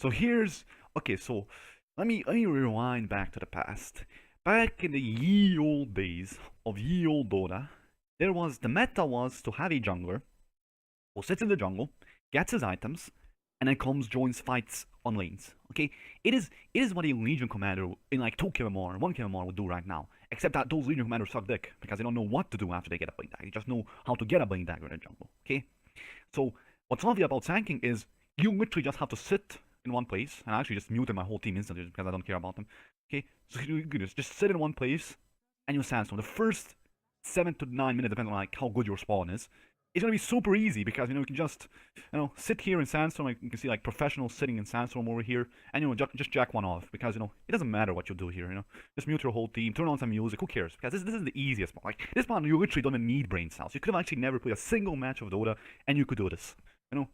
So here's okay. So let me rewind back to the past. Back in the ye old days of ye old Dota, the meta was to have a jungler who sits in the jungle, gets his items, and then comes joins fights on lanes. Okay, it is what a Legion commander in like 2 KMR, 1 KMR would do right now. Except that those Legion commanders suck dick because they don't know what to do after they get a Blink Dagger. They just know how to get a Blink Dagger in the jungle. Okay, so what's lovely about tanking is you literally just have to sit in one place, and I actually just muted my whole team instantly because I don't care about them. Okay, so you just sit in one place and you sandstorm. The first 7 to 9 minutes, depending on like how good your spawn is, it's gonna be super easy because you can just sit here in sandstorm. Like, you can see like professionals sitting in sandstorm over here, and just jack one off because it doesn't matter what you do here. Just mute your whole team, turn on some music. Who cares? Because this is the easiest one. Like this one, you literally don't even need brain cells. You could have actually never played a single match of Dota, and you could do this.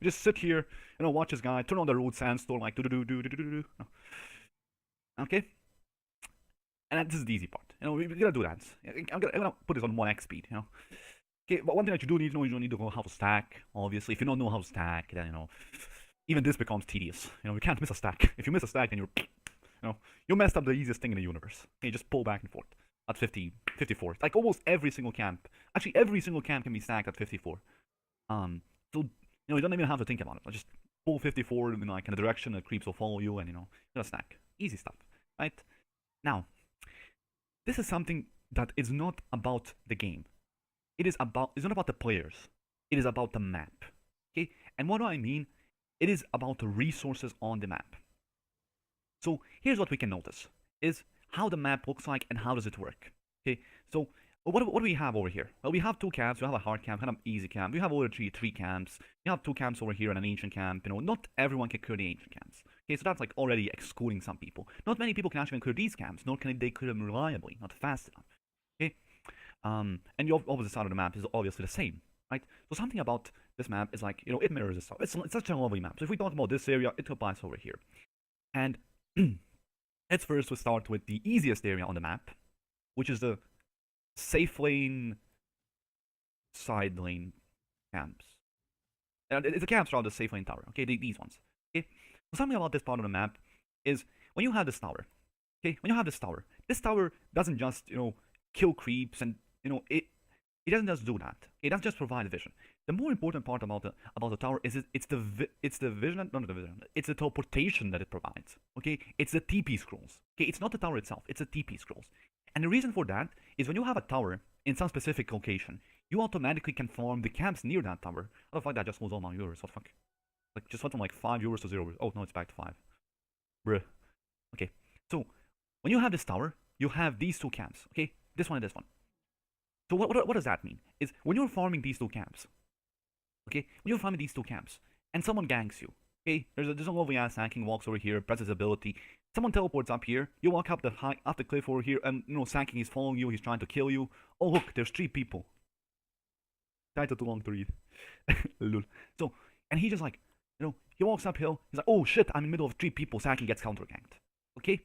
Just sit here, watch this guy, turn on the road sandstorm, like do do do do do do do. Okay, and this is the easy part. We gotta do that. I'm gonna put this on 1x speed. Okay, but one thing that you do need to know is you need to know how to stack. Obviously, if you don't know how to stack, then even this becomes tedious. You can't miss a stack. If you miss a stack, then you messed up the easiest thing in the universe. Okay, just pull back and forth at 50, 54. Like almost every single camp. Actually, every single camp can be stacked at 54. So you don't even have to think about it. Just pull 54 in like in a direction that creeps will follow you, and just stack. Easy stuff, right? Now, this is something that is not about the game. It's not about the players. It is about the map. Okay? And what do I mean? It is about the resources on the map. So here's what we can notice is how the map looks like and how does it work. Okay? So what do we have over here? Well, we have 2 camps. We have a hard camp, kind of easy camp. We have over three camps. We have 2 camps over here and an ancient camp. Not everyone can clear the ancient camps. Okay, so that's like already excluding some people. Not many people can actually clear these camps, nor can they clear them reliably, not fast enough. Okay? And the opposite side of the map is obviously the same, right? So something about this map is like, it mirrors itself. It's such a lovely map. So if we talk about this area, it applies over here. And let's first start with the easiest area on the map, which is the safe lane, side lane camps. And it's the camps around the safe lane tower, okay? These ones. Okay? So something about this part of the map is when you have this tower, okay? When you have this tower doesn't just, kill creeps and it doesn't just do that. It doesn't just provide vision. The more important part about the tower is it's the vision, not the vision. It's the teleportation that it provides. Okay, it's the TP scrolls. Okay, it's not the tower itself. It's the TP scrolls. And the reason for that is when you have a tower in some specific location, you automatically can farm the camps near that tower. Oh fuck, that just goes all my euros. What the fuck? Like just went from like 5 euros to 0. Oh no, it's back to 5. Bruh. Okay, so when you have this tower, you have these 2 camps. Okay, this one and this one. So what does that mean? Is when you're farming these 2 camps, okay, when you're farming these 2 camps, and someone ganks you, okay, there's a lovely ass Sanking walks over here, presses ability, someone teleports up here, you walk up the cliff over here, and Sanking is following you, he's trying to kill you. Oh look, there's 3 people. Title too long to read. So, and he just like, he walks uphill, he's like, oh shit, I'm in the middle of 3 people, Sanking gets counter ganked. Okay?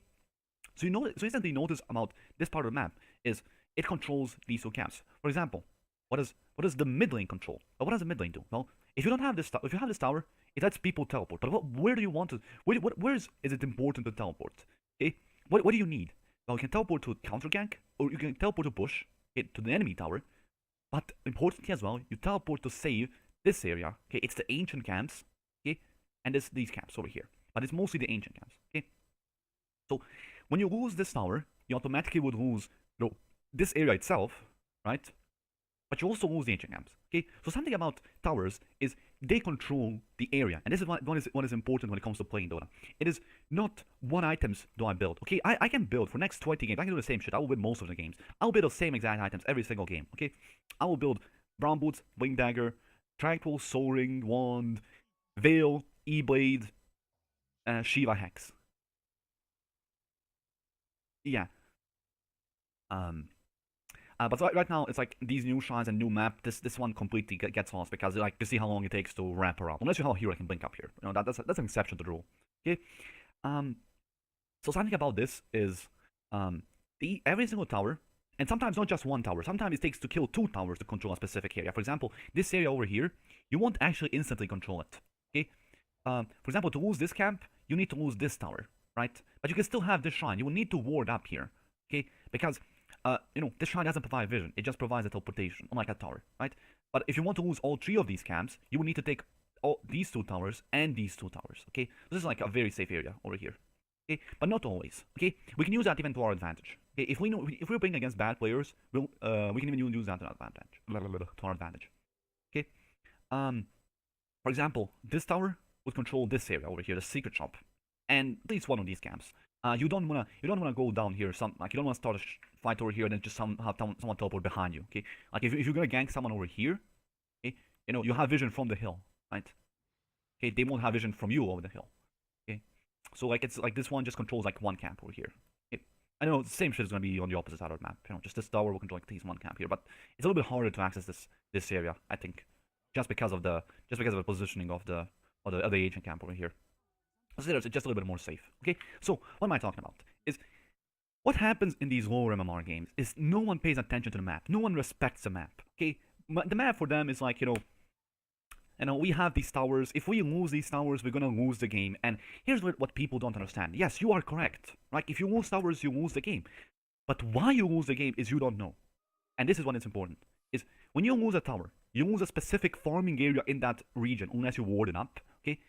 So instantly notice about this part of the map is it controls these 2 camps. For example, what does the mid lane control? Well, what does the mid lane do? Well, if you have this tower, it lets people teleport. But where do you want to? Where is it important to teleport? Okay, what do you need? Well, you can teleport to counter gank, or you can teleport to push to the enemy tower. But importantly as well, you teleport to save this area. Okay, it's the ancient camps. Okay, and these camps over here. But it's mostly the ancient camps. Okay, so when you lose this tower, you automatically would lose this area itself, right? But you also lose the ancient camps. Okay, so something about towers is they control the area, and this is what is important when it comes to playing Dota. It is not what items do I build. Okay, I can build for next 20 games. I can do the same shit. I will build most of the games. I'll build the same exact items every single game. Okay, I will build Brown Boots, Wing Dagger, Tranquil, Soul Ring, Wand, Veil, E-Blade, Shiva Hex. Yeah. But right now it's like these new shrines and new map. This one completely gets lost because like you see how long it takes to wrap around. Unless you have a hero that can blink up here. That's an exception to the rule. Okay. So something about this is every single tower, and sometimes not just one tower. Sometimes it takes to kill 2 towers to control a specific area. For example, this area over here, you won't actually instantly control it. Okay. For example, to lose this camp, you need to lose this tower, right? But you can still have this shrine. You will need to ward up here, okay? Because, this shrine doesn't provide vision. It just provides a teleportation, unlike a tower, right? But if you want to lose all 3 of these camps, you will need to take all these 2 towers and these 2 towers, okay? This is like a very safe area over here, okay? But not always, okay? We can use that even to our advantage, okay? If we're playing against bad players, we can even use that to our advantage, okay? For example, this tower would control this area over here, the secret shop, and at least one of these camps. You don't wanna go down here. You don't wanna start a fight over here and then just have someone teleport behind you. Okay, like if you're gonna gank someone over here, okay, you have vision from the hill, right? Okay, they won't have vision from you over the hill. Okay, so like it's like this one just controls like one camp over here. Okay? I know the same shit is gonna be on the opposite side of the map. Just this tower will control like at least one camp here, but it's a little bit harder to access this area, I think, just because of the positioning of the agent camp over here. So it's just a little bit more safe. Okay, so what am I talking about? Is what happens in these lower MMR games is no one pays attention to the map. No one respects the map. Okay, the map for them is like we have these towers. If we lose these towers, we're gonna lose the game. And here's what people don't understand. Yes, you are correct. Right? If you lose towers, you lose the game. But why you lose the game is you don't know. And this is what is important. Is when you lose a tower, you lose a specific farming area in that region, unless you ward it up. Okay,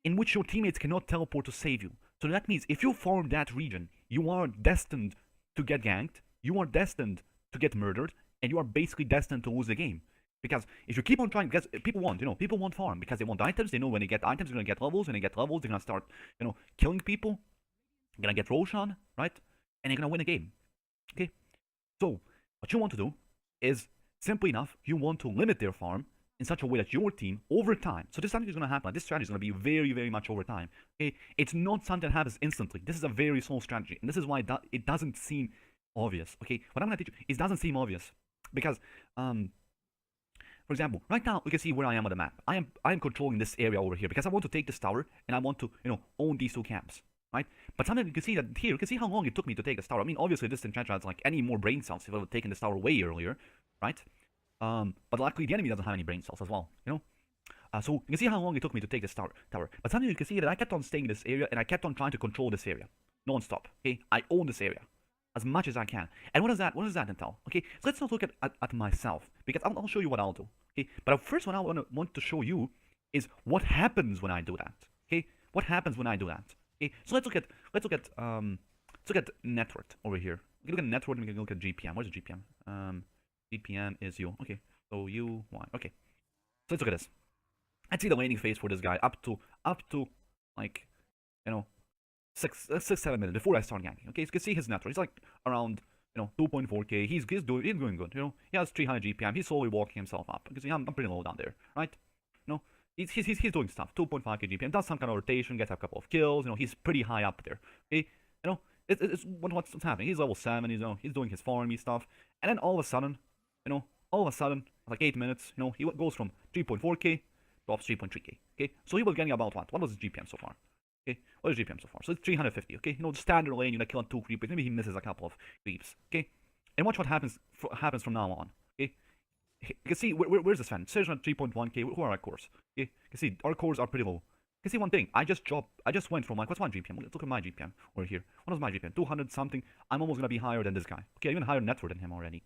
in which your teammates cannot teleport to save you. So that means if you farm that region, you are destined to get ganked, you are destined to get murdered, and you are basically destined to lose the game. Because if you keep on trying, because people want farm, because they want items, they know when they get items, they're gonna get levels, when they get levels, they're gonna start, killing people, they're gonna get Roshan, right? And they're gonna win a game. Okay? So, what you want to do is, simply enough, you want to limit their farm, in such a way that your team, over time, so this strategy is going to happen, this strategy is going to be very, very much over time, okay? It's not something that happens instantly. This is a very slow strategy, and this is why it doesn't seem obvious, okay? What I'm going to teach you, it doesn't seem obvious, because, for example, right now, you can see where I am on the map. I am controlling this area over here, because I want to take this tower, and I want to, own these 2 camps, right? But something you can see that here, you can see how long it took me to take this tower. I mean, obviously, this enchanter has, like, any more brain cells if I would have taken this tower way earlier, right? But luckily the enemy doesn't have any brain cells as well, so you can see how long it took me to take this tower. But something you can see that I kept on staying in this area, and I kept on trying to control this area, non-stop, okay? I own this area as much as I can. And what does that entail? Okay, so let's not look at myself, because I'll show you what I'll do, okay? But first what I want to show you is what happens when I do that, okay? What happens when I do that, okay? So let's look at network over here. We can look at network, and we can look at GPM. What is GPM? GPM is you. Okay, so you one. Okay, so let's look at this. I'd see the laning phase for this guy up to like 6-7 minutes before I start ganking. Okay, so you can see his network. He's like around 2.4k. He's doing good. He has 300 GPM. He's slowly walking himself up. You can see I'm pretty low down there, right? He's doing stuff. 2.5k GPM. Does some kind of rotation. Gets a couple of kills. He's pretty high up there. Okay, it's what's happening. He's level 7. He's doing his farmy stuff, and then all of a sudden, like 8 minutes, he goes from 3.4k, drops 3.3k. Okay, so he was getting about what? What was his GPM so far? Okay, what is GPM so far? So it's 350. Okay, the standard lane, killing 2 creepers. Maybe he misses a couple of creeps. Okay, and watch what happens from now on. Okay, you can see where's the Sven? Sergeant 3.1k. Who are our cores? Okay, you can see our cores are pretty low. You can see one thing. I just went from like, what's my GPM? Let's look at my GPM over here. What was my GPM? 200 something. I'm almost gonna be higher than this guy. Okay, even higher network than him already.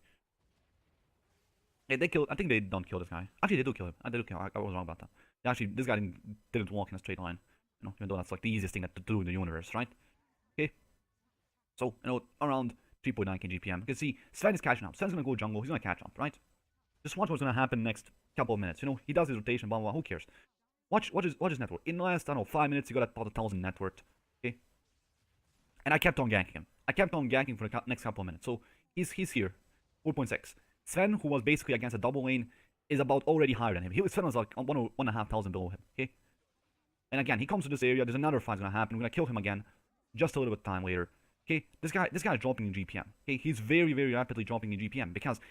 Yeah, I think they don't kill this guy. Actually, they do kill him. I was wrong about that. Actually, this guy didn't walk in a straight line. Even though that's like the easiest thing to do in the universe, right? Okay. So, around 3.9k GPM. You can see Sven is catching up. Sven's gonna go jungle. He's gonna catch up, right? Just watch what's gonna happen next couple of minutes. He does his rotation, blah, blah, blah. Who cares? Watch his network. In the last, 5 minutes, he got about 1,000 network. Okay. And I kept on ganking him. I kept on ganking for the next couple of minutes. So, he's here. 4.6. Sven, who was basically against a double lane, is about already higher than him. Sven was like 1,500 below him, okay? And again, he comes to this area, there's another fight's gonna happen, we're gonna kill him again, just a little bit of time later. Okay, this guy is dropping in GPM. Okay, he's very, very rapidly dropping in GPM, because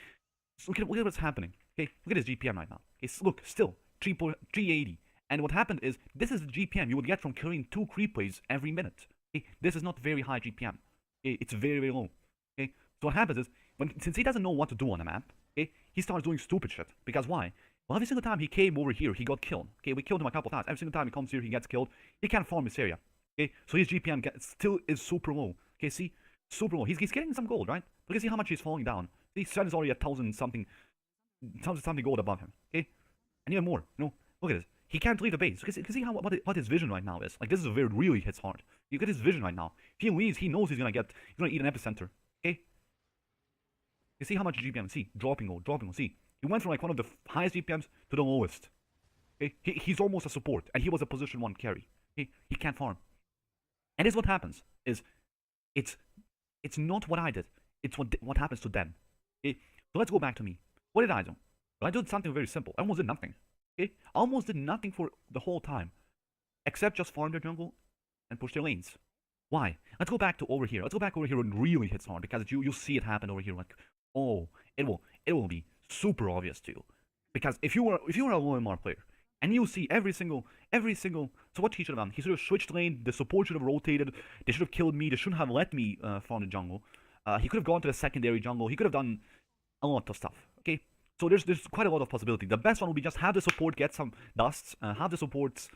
look at what's happening. Okay, look at his GPM right now. Okay, look, still 380. And what happened is, this is the GPM you would get from killing 2 creepers every minute. Okay, this is not very high GPM. Okay, it's very, very low. Okay, so what happens is, since he doesn't know what to do on the map, okay, he starts doing stupid shit. Because why? Well, every single time he came over here, he got killed. Okay, we killed him a couple times. Every single time he comes here, he gets killed. He can't farm this area. Okay, so his GPM still is super low. Okay, see, super low. He's getting some gold, right? Look at see how much he's falling down. See, Sven is already 1,000 something gold above him. Okay, and even more. Look at this. He can't leave the base. You can see what his vision right now is. Like this is where it really hits hard. You get his vision right now. If he leaves, he knows he's gonna eat an epicenter. Okay. You see how much GPM? See, dropping gold. See, he went from like one of the highest GPMs to the lowest. Okay, he's almost a support, and he was a position 1 carry. Okay, he can't farm. And this is what happens. It's not what I did. It's what happens to them. Okay, so let's go back to me. What did I do? Well, I did something very simple. I almost did nothing. Okay, I almost did nothing for the whole time, except just farm their jungle and push their lanes. Why? Let's go back to over here. Let's go back over here and really hits hard because you'll see it happen over here. Like, oh, it will be super obvious to you. Because if you were a low MR player and you see every single. So what he should have done? He should have switched lane. The support should have rotated. They should have killed me. They shouldn't have let me farm the jungle. He could have gone to the secondary jungle. He could have done a lot of stuff. Okay, so there's quite a lot of possibility. The best one would be just have the support get some dusts. Have the supports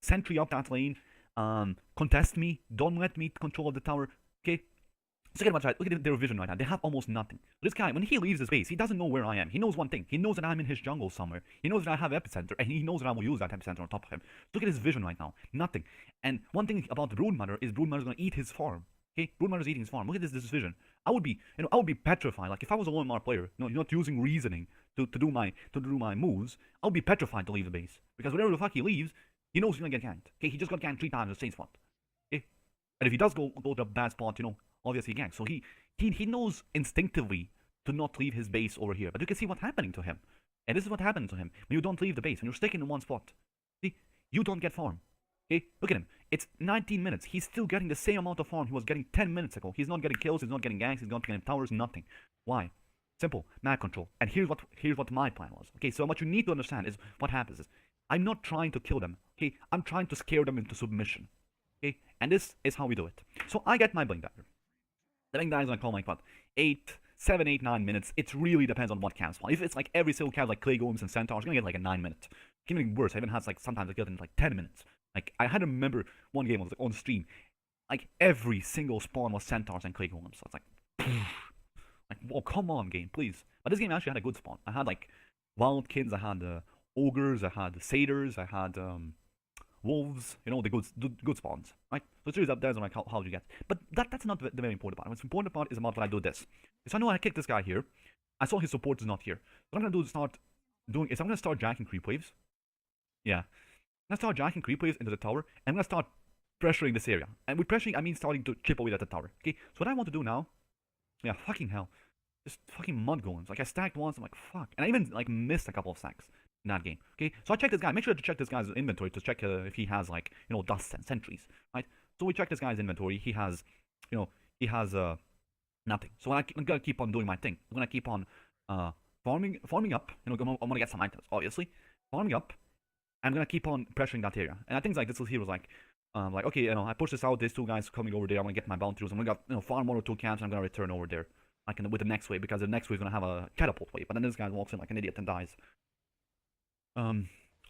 sentry up that lane. Contest me. Don't let me control of the tower. Okay. So look at their vision right now. They have almost nothing. This guy, when he leaves his base, he doesn't know where I am. He knows one thing. He knows that I'm in his jungle somewhere. He knows that I have epicenter, and he knows that I will use that epicenter on top of him. Look at his vision right now. Nothing. And one thing about the Broodmother is Broodmother's gonna eat his farm. Okay, Broodmother's eating his farm. Look at this vision. I would be petrified. Like if I was a OMR player, not using reasoning to do my moves, I would be petrified to leave the base because whenever the fuck he leaves, he knows he's gonna get ganked. Okay, he just got ganked 3 times in the same spot. Okay, and if he does go to a bad spot, obviously gank. So he knows instinctively to not leave his base over here. But you can see what's happening to him. And this is what happened to him when you don't leave the base, when you're sticking in one spot. See, you don't get farm. Okay, look at him. It's 19 minutes. He's still getting the same amount of farm he was getting 10 minutes ago. He's not getting kills, he's not getting ganks, he's not getting towers, nothing. Why? Simple, map control. And here's what my plan was. Okay, so what you need to understand is what happens is I'm not trying to kill them. Okay, I'm trying to scare them into submission. Okay, and this is how we do it. So I get my Blink Dagger. The Blink Dagger is gonna call like what? 7, 8, 9 minutes. It really depends on what camp spawn. If it's like every single camp like Clay Golems and Centaurs, it's gonna get like a 9 minute. Even worse, I even had like sometimes I get in like 10 minutes. Like I had to remember one game I was like on stream. Like every single spawn was Centaurs and Clay Golems. So it's like oh come on game, please. But this game actually had a good spawn. I had like Wildkins, I had Ogres, I had Satyrs, I had Wolves, the good spawns, right? So it's really up there on like how you get. But that's not the very important part. What's important part is about when I do this. So I know I kicked this guy here. I saw his support is not here. What I'm gonna do is I'm gonna start jacking creep waves. Yeah. I'm gonna start jacking creep waves into the tower, and I'm gonna start pressuring this area. And with pressuring, I mean starting to chip away at the tower. Okay? So what I want to do now, yeah, fucking hell. Just fucking mud golems. Like I stacked once, I'm like, fuck. And I even like missed a couple of stacks in that game. Okay? So I checked this guy. Make sure to check this guy's inventory to check if he has like, dust and sentries. Right? So we check this guy's inventory. He has, nothing. So I'm gonna keep on doing my thing. I'm gonna keep on farming up. I'm gonna get some items, obviously. Farming up. I'm gonna keep on pressuring that area. And I think like this was here was like okay, I push this out. There's 2 guys coming over there. I'm gonna get my bounties. I'm gonna get farm 1 or 2 camps. And I'm gonna return over there, like with the next wave, because the next wave is gonna have a catapult wave. But then this guy walks in like an idiot and dies.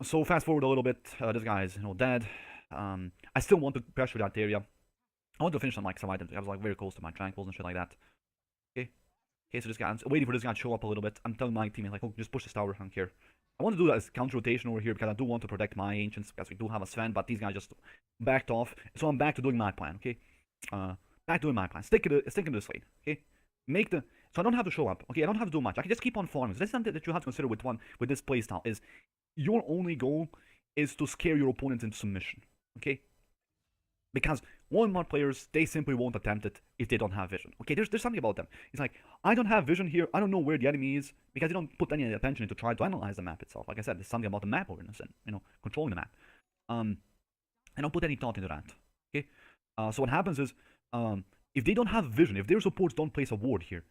So fast forward a little bit. This guy is dead. I still want to pressure that area. I want to finish like some items. I was like very close to my tranquils and shit like that. Okay, so this guy, I'm waiting for this guy to show up a little bit. I'm telling my teammate like, oh, just push this tower. I don't care. I want to do that as counter rotation over here because I do want to protect my ancients because we do have a Sven, but these guys just backed off. So I'm back to doing my plan. Okay, back doing my plan. Stick to this lane. Okay, so I don't have to show up. Okay, I don't have to do much. I can just keep on farming. So that's something that you have to consider with this playstyle is your only goal is to scare your opponents into submission. Okay, because Walmart players, they simply won't attempt it if they don't have vision. Okay, there's something about them. It's like, I don't have vision here, I don't know where the enemy is, because they don't put any attention into trying to analyze the map itself. Like I said, there's something about the map awareness and, controlling the map. I don't put any thought into that. Okay, so what happens is, if they don't have vision, if their supports don't place a ward here,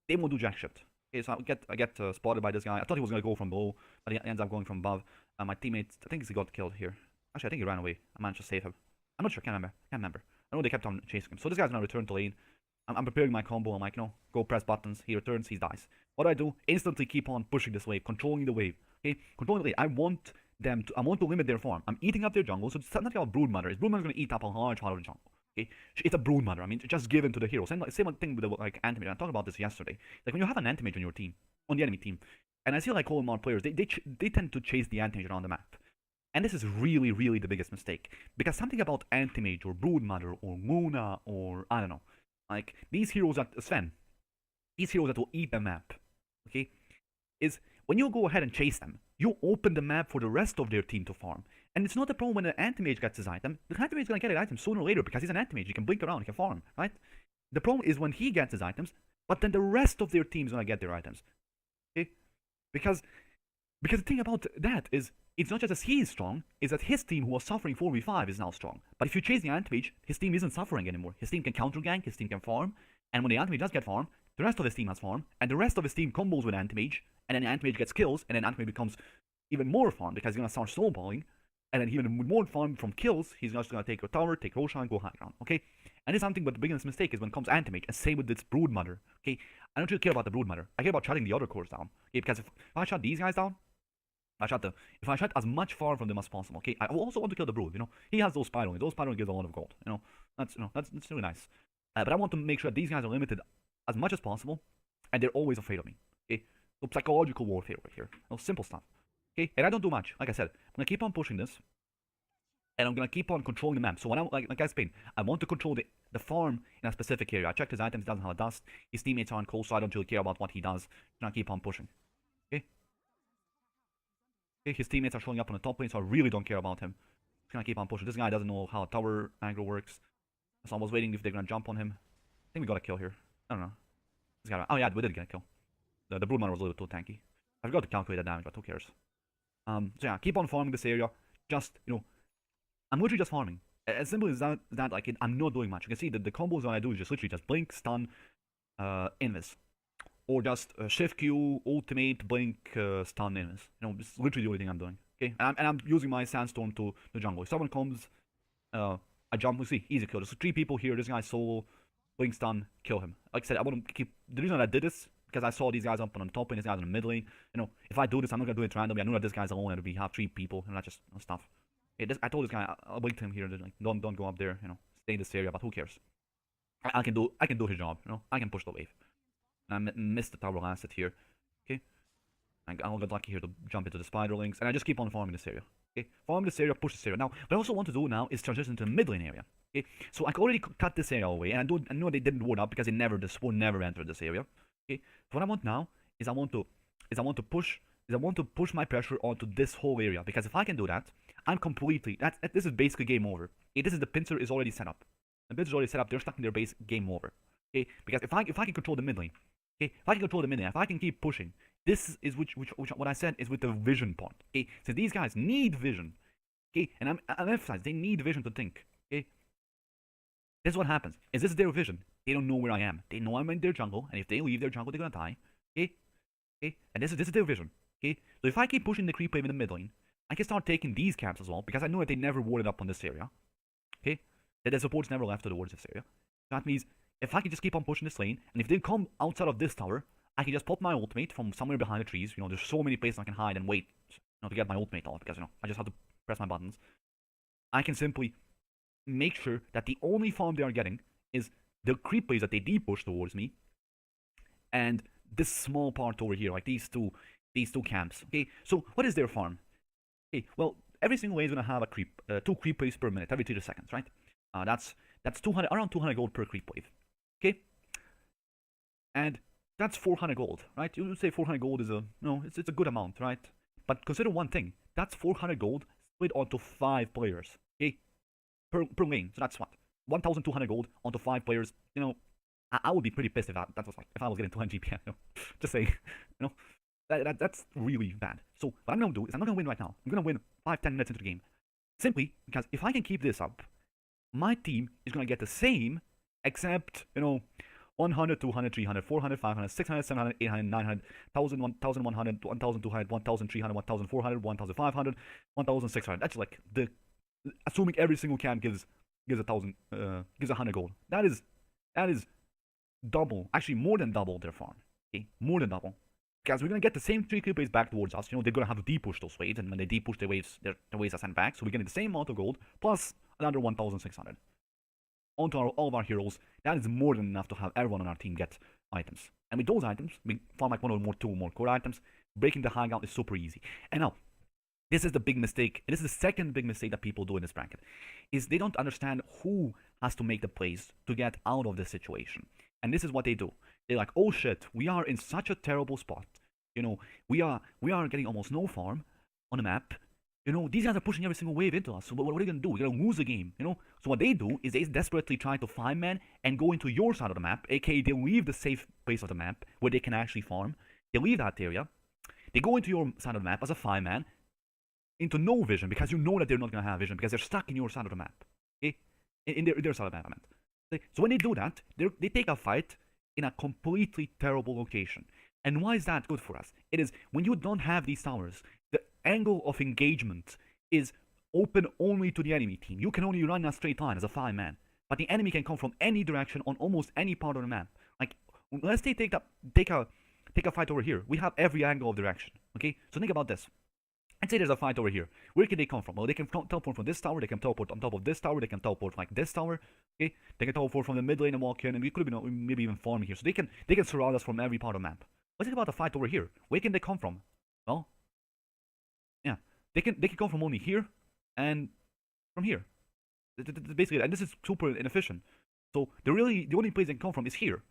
they won't do jack shit. Okay, so I get spotted by this guy. I thought he was gonna go from below, but he ends up going from above. My teammate, I think he got killed here. Actually, I think he ran away. I managed to save him. I'm not sure. Can't remember. I know they kept on chasing him. So this guy's gonna return to lane. I'm preparing my combo. I'm like, go press buttons. He returns. He dies. What do? Instantly keep on pushing this wave, controlling the wave. Okay, controlling the wave. I want them to, I want to limit their farm. I'm eating up their jungle, so it's not about Broodmother. Broodmother's gonna eat up a large part of the jungle. Okay, it's a Broodmother. I mean, just given to the hero. Same thing with the like Anti-Mage. I talked about this yesterday. Like when you have an Anti-Mage on your team, on the enemy team, and I see like Cold players, they tend to chase the Anti-Mage around the map. And this is really, really the biggest mistake. Because something about Anti-Mage or Broodmother or Luna or, I don't know, like these heroes that, Sven, these heroes that will eat the map, okay, is when you go ahead and chase them, you open the map for the rest of their team to farm. And it's not a problem when an Anti-Mage gets his item. The Anti-Mage is going to get his item sooner or later because he's an Anti-Mage. He can blink around, he can farm, right? The problem is when he gets his items, but then the rest of their team is going to get their items. Okay? Because the thing about that is, it's not just that he is strong, it's that his team, who was suffering 4v5, is now strong. But if you chase the Anti-Mage, his team isn't suffering anymore. His team can counter-gank, his team can farm, and when the Anti-Mage does get farm, the rest of his team has farm, and the rest of his team combos with Anti-Mage, and then the Anti-Mage gets kills, and then Anti-Mage becomes even more farm because he's going to start snowballing, and then even with more farm from kills, he's just going to take a tower, take Roshan, go high ground, okay? And this is something, but the biggest mistake is when it comes Anti-Mage, and same with this Broodmother, okay? I don't really care about the Broodmother. I care about shutting the other cores down, okay? Because if I shut these guys down, if I shut as much farm from them as possible, okay? I also want to kill the Brood, you know? He has those spiralings. Those spiralings gives a lot of gold, you know? That's really nice. But I want to make sure that these guys are limited as much as possible, and they're always afraid of me, okay? So psychological warfare right here. No, simple stuff. Okay, and I don't do much. Like I said, I'm gonna keep on pushing this, and I'm gonna keep on controlling the map. So when I'm like I explained, I want to control the farm in a specific area. I checked his items; he doesn't have a dust. His teammates aren't cold, so I don't really care about what he does. I'm gonna keep on pushing. Okay. Okay, his teammates are showing up on the top lane, so I really don't care about him. Just gonna keep on pushing. This guy doesn't know how tower aggro works, so I was waiting if they're gonna jump on him. I think we got a kill here. I don't know. This guy. Oh yeah, we did get a kill. The Broodmother was a little too tanky. I forgot to calculate the damage, but who cares? So yeah, keep on farming this area. Just, you know, I'm literally just farming. As simple as that, like, I'm not doing much. You can see that the combos that I do is just literally just blink, stun, invis. Or just shift Q, ultimate, blink, stun, invis. You know, it's literally the only thing I'm doing. Okay? And I'm using my sandstorm to the jungle. If someone comes, I jump, we see, easy kill. There's 3 people here, this guy's solo, blink, stun, kill him. Like I said, I want to keep, the reason I did this, because I saw these guys up on the top lane, this guy's in the mid lane. You know, if I do this, I'm not gonna do it randomly. I know that this guy's alone and we have 3 people, and that's just stuff. I told this guy, I'll wait him here. Like, don't go up there. You know, stay in this area. But who cares? I can do his job. You know, I can push the wave. And I missed the tower last hit here. Okay, I got lucky here to jump into the spiderlings, and I just keep on farming this area. Okay, farm this area, push this area. Now, what I also want to do now is transition to the mid lane area. Okay, so I already cut this area away, and I know they didn't ward up because the spawn never entered this area. Okay, so what I want now is I want to push my pressure onto this whole area, because if I can do that, I'm completely this is basically game over. Okay, this is the pincer is already set up. The pincer is already set up. They're stuck in their base. Game over. Okay, because if I can control the mid lane, okay, if I can control the mid lane, if I can keep pushing, this is which what I said is with the vision part. Okay, so these guys need vision. Okay, and I'm emphasizing they need vision to think. Okay, this is what happens. Is this their vision? They don't know where I am. They know I'm in their jungle, and if they leave their jungle, they're gonna die. Okay? Okay? And this is their vision. Okay? So if I keep pushing the creep wave in the mid lane, I can start taking these camps as well, because I know that they never warded up on this area. Okay? That the supports never left towards this area. So that means if I can just keep on pushing this lane, and if they come outside of this tower, I can just pop my ultimate from somewhere behind the trees. You know, there's so many places I can hide and wait, you know, to get my ultimate off, because, you know, I just have to press my buttons. I can simply make sure that the only farm they are getting is the creep waves that they push towards me, and this small part over here, like these two camps. Okay, so what is their farm? Okay, well, every single wave is gonna have a creep, 2 creep waves per minute, every 3 seconds, right? That's 200, around 200 gold per creep wave. Okay, and that's 400 gold, right? You would say 400 gold is it's a good amount, right? But consider one thing: that's 400 gold split onto 5 players. Okay, per lane. So that's what, 1,200 gold onto 5 players. You know, I would be pretty pissed if that was like, if I was getting 200 GP. You know, just saying. You know, that's really bad. So what I'm gonna do is I'm not gonna win right now. I'm gonna win 5-10 minutes into the game, simply because if I can keep this up, my team is gonna get the same, except, you know, 100, 200, 300, 400, 500, 600, 700, 800, 900, 1,000, 1,100, 1,200, 1,300, 1,400, 1,500, 1,600. That's like the, assuming every single camp gives 1,000, gives 100 gold. That is double, actually more than double their farm. Okay, more than double. Because we're gonna get the same 3 creep waves back towards us. You know, they're gonna have to depush those waves, and when they depush the waves, the waves are sent back. So we're getting the same amount of gold plus another 1,600 onto all of our heroes. That is more than enough to have everyone on our team get items. And with those items, we farm like 1 or 2 more core items. Breaking the high ground is super easy. And now, this is the big mistake. This is the second big mistake that people do in this bracket, is they don't understand who has to make the plays to get out of this situation. And this is what they do. They're like, oh shit, we are in such a terrible spot. You know, we are getting almost no farm on the map. You know, these guys are pushing every single wave into us. So what are they gonna do? We're gonna lose the game. You know. So what they do is they desperately try to find men and go into your side of the map, aka they leave the safe place of the map where they can actually farm. They leave that area. They go into your side of the map as a 5-man into no vision because you know that they're not gonna have vision because they're stuck in your side of the map. Okay, in their side of the map, I meant. So when they do that, they take a fight in a completely terrible location. And why is that good for us? It is when you don't have these towers, the angle of engagement is open only to the enemy team. You can only run in a straight line as a 5-man, but the enemy can come from any direction on almost any part of the map. Like, let's say take a fight over here. We have every angle of direction. Okay, so think about this. Let's say there's a fight over here. Where can they come from? Well, they can teleport from this tower. They can teleport on top of this tower. They can teleport like this tower. Okay, they can teleport from the mid lane and walk in, and we could have been maybe even farming here. So they can surround us from every part of the map. Let's think about the fight over here. Where can they come from? Well, yeah, they can come from only here and from here. Basically, and this is super inefficient. So the only place they can come from is here.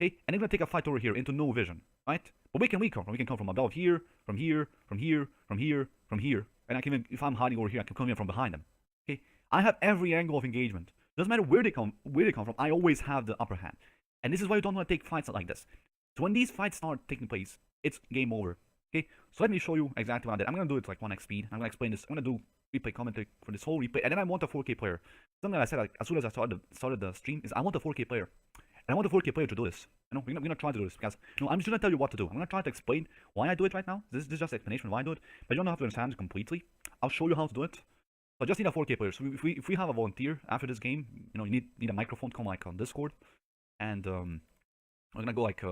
Okay, and they're gonna take a fight over here into no vision, right? But where can we come from? We can come from above here, from here, from here, from here, from here, and I can even, if I'm hiding over here, I can come in from behind them. Okay, I have every angle of engagement. Doesn't matter where they come from. I always have the upper hand, and this is why you don't want to take fights like this. So when these fights start taking place, it's game over. Okay, so let me show you exactly what I did. I'm gonna do it like 1x speed. I'm gonna explain this. I'm gonna do replay commentary for this whole replay, and then I want a 4K player. Something that I said like, as soon as I started the stream is I want a 4K player. And I want a 4K player to do this. You know, we're gonna try to do this because I'm just gonna tell you what to do. I'm gonna try to explain why I do it right now. This is just an explanation why I do it, but you don't have to understand it completely. I'll show you how to do it. So I just need a 4K player. So if we have a volunteer after this game, you know, you need a microphone to come like on Discord, and we're gonna go like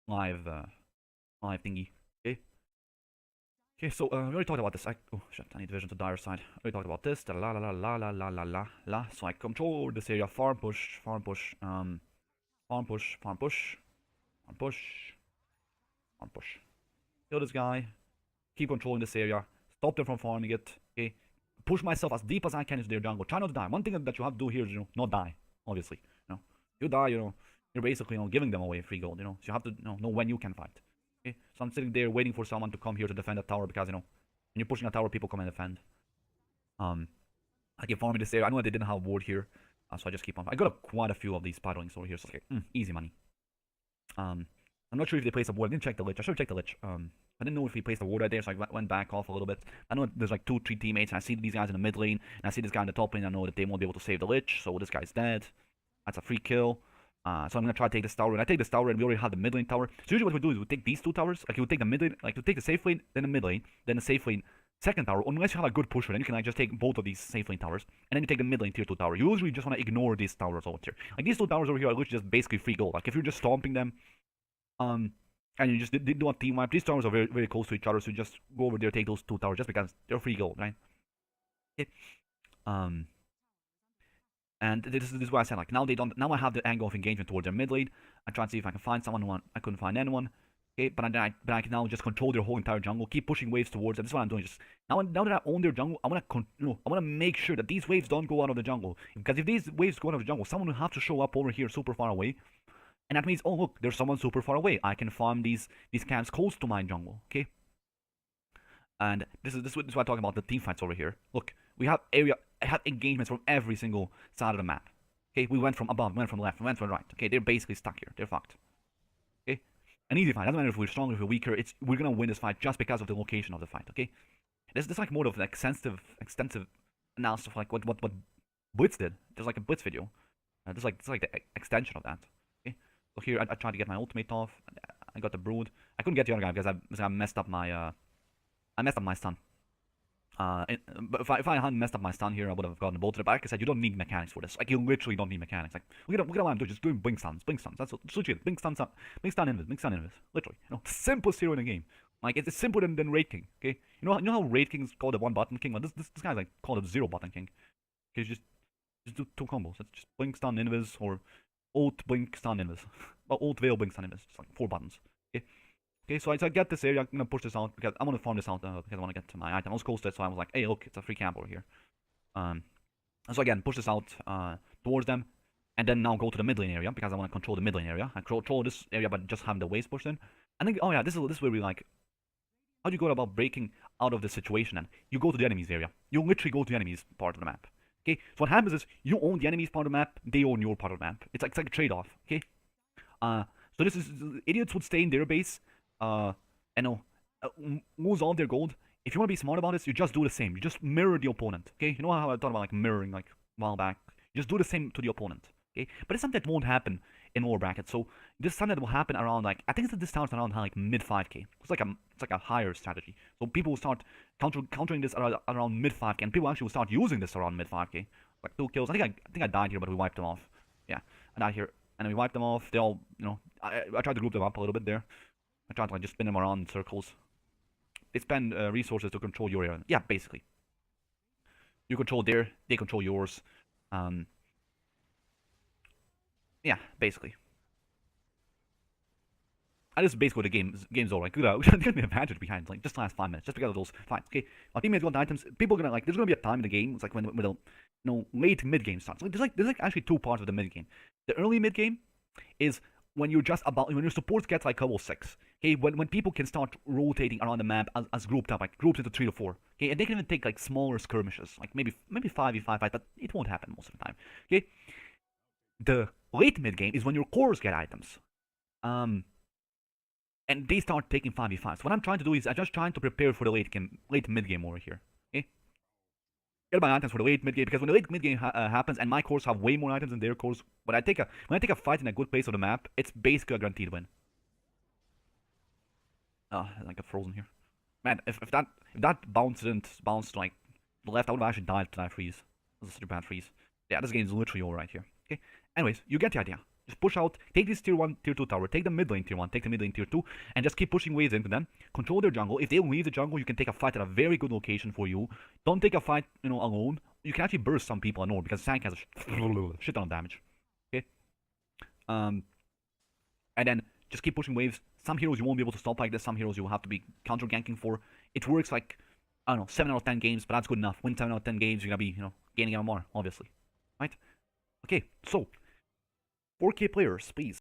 live thingy. Okay. Okay. So we already talked about this. Oh shit! I need vision to dire side. We already talked about this. La la la la la la la la la. So I control this area. Farm push. Farm push. Farm push, farm push, farm push, farm push. Kill this guy. Keep controlling this area. Stop them from farming it. Okay. Push myself as deep as I can into their jungle. Try not to die. One thing that you have to do here is, you know, not die. Obviously, you know, you die, you know, you're basically, you know, giving them away free gold. You know, so you have to, you know when you can fight. Okay. So I'm sitting there waiting for someone to come here to defend the tower because, you know, when you're pushing a tower, people come and defend. I keep farming this area. I know that they didn't have a ward here. So I just keep on. I got quite a few of these spiralings over here, so okay, easy money. I'm not sure if they placed a ward. I didn't check the lich. I should have checked the lich. I didn't know if he placed a ward right there, so I went back off a little bit. I know there's like 2-3 teammates, and I see these guys in the mid lane, and I see this guy in the top lane. I know that they won't be able to save the lich, so this guy's dead. That's a free kill. So I'm gonna try to take this tower, and I take this tower, and we already have the mid lane tower. So usually what we do is we take these 2 towers, like you would take the mid lane, like you take the safe lane, then the mid lane, then the safe lane. Second tower, unless you have a good pusher, then you can like just take both of these safe lane towers, and then you take the mid lane tier 2 tower. You usually just want to ignore these towers over here. Like these 2 towers over here are literally just basically free gold. Like if you're just stomping them, and you just did do a team wipe, these towers are very, very close to each other, so you just go over there, take those 2 towers just because they're free gold, right? Okay. And this is what I said. Like now I have the angle of engagement towards their mid lane. I try to see if I can find someone who I couldn't find anyone. Okay, but I can now just control their whole entire jungle, keep pushing waves towards it. This is what I'm doing. Just now that I own their jungle, I wanna make sure that these waves don't go out of the jungle. Because if these waves go out of the jungle, someone will have to show up over here super far away, and that means, oh look, there's someone super far away. I can farm these camps close to my jungle. Okay, and this is what I'm talking about the team fights over here. Look, we have engagements from every single side of the map. Okay, we went from above, we went from left, we went from right. Okay, they're basically stuck here. They're fucked. An easy fight. Doesn't matter if we're stronger, if we're weaker. We're gonna win this fight just because of the location of the fight. Okay, this is like more of an extensive analysis of like what Blitz did. There's like a Blitz video. It's like the extension of that. Okay, so here I tried to get my ultimate off. I got the brood. I couldn't get the other guy because I messed up my stun. But if I hadn't messed up my stun here, I would have gotten a bolt to the back. I said you don't need mechanics for this. Like you literally don't need mechanics. Like look at what I'm doing. Just doing blink stuns, blink stuns. That's legit. Blink stuns up, blink stun invis, blink stun invis. Literally, simplest hero in the game. Like it's simpler than Raid King. Okay, you know how Raid King's called a one button king. Well, this guy's like called a zero button king. Okay, just do two combos. That's just blink stun invis or ult blink stun invis. Or ult veil blink stun invis. Just like 4 buttons. Okay. Okay, so I get this area, I'm gonna push this out because I want to farm this out because I want to get to my item. I was close to it, so I was like, hey, look, it's a free camp over here. So again, push this out towards them, and then now go to the mid lane area because I want to control the mid lane area. I control this area, but just have the waves pushed in. I think, oh yeah, this is where we like. How do you go about breaking out of this situation? Then you go to the enemies area. You literally go to the enemies part of the map. Okay, so what happens is you own the enemies part of the map, they own your part of the map. It's like a trade-off. Okay, so this is idiots would stay in their base. Lose all their gold. If you want to be smart about this, you just do the same. You just mirror the opponent. Okay, you know how I thought about like mirroring like a while back. You just do the same to the opponent. Okay, but it's something that won't happen in lower brackets. So this is something that will happen around like I think this starts around like mid 5k. It's like a higher strategy. So people will start countering this around mid 5k, and people actually will start using this around mid 5k. Like 2 kills. I think I died here, but we wiped them off. Yeah, I died here, and then we wiped them off. They all I tried to group them up a little bit there. I tried to like just spin them around in circles. They spend resources to control your area. Yeah, basically. You control their, they control yours. Yeah, basically. And this is basically what the game's all like. Look at the advantage behind like just the last 5 minutes, just because of those fights. Okay, our teammates got the items. People are gonna like. There's gonna be a time in the game. It's like when the late mid game starts. Like, there's like actually 2 parts of the mid game. The early mid game is when you're just about when your support gets like level 6. Okay, when people can start rotating around the map as grouped up, like groups into 3 to 4. Okay, and they can even take like smaller skirmishes, like maybe 5v5 fight, but it won't happen most of the time. Okay, the late mid game is when your cores get items. And they start taking 5v5s. What I'm trying to do is I'm just trying to prepare for the late mid game over here. Okay, get my items for the late mid game because when the late mid game happens and my cores have way more items than their cores, when I take a fight in a good place of the map, it's basically a guaranteed win. I got frozen here. Man, if that bounced like the left, I would have actually died to that freeze. This is such a bad freeze. Yeah, this game is literally all right here. Okay. Anyways, you get the idea. Just push out, take this tier 1, tier 2 tower, take the mid lane tier 1, take the mid lane tier 2, and just keep pushing waves into them. Control their jungle. If they leave the jungle, you can take a fight at a very good location for you. Don't take a fight, alone. You can actually burst some people on Nord because Sank has a shit ton of damage. Okay? And then just keep pushing waves. Some heroes you won't be able to stop like this, some heroes you will have to be counter ganking for. It works like, I don't know, 7 out of 10 games, but that's good enough. Win 7 out of 10 games, you're gonna be, gaining MMR, obviously. Right? Okay, so 4K players, please.